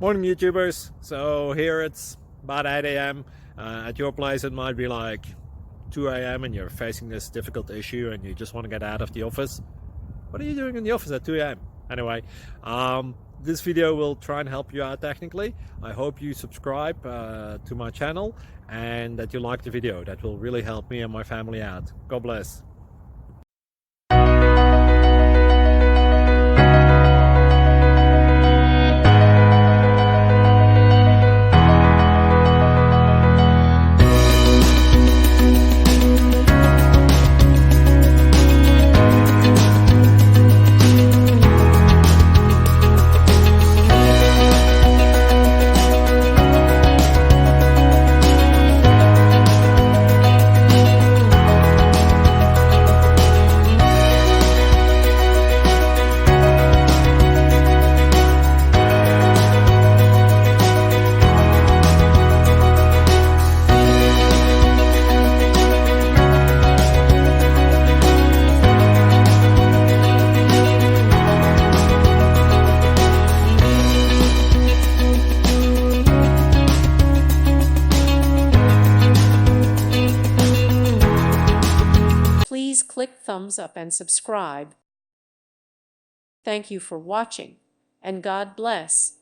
Morning YouTubers. So here it's about 8 a.m. At your place it might be like 2 a.m. and you're facing this difficult issue and you just want to get out of the office. What are you doing in the office at 2 a.m.? Anyway, this video will try and help you out technically. I hope you subscribe to my channel and that you like the video. That will really help me and my family out. God bless. Please click thumbs up and subscribe. Thank you for watching, and God bless.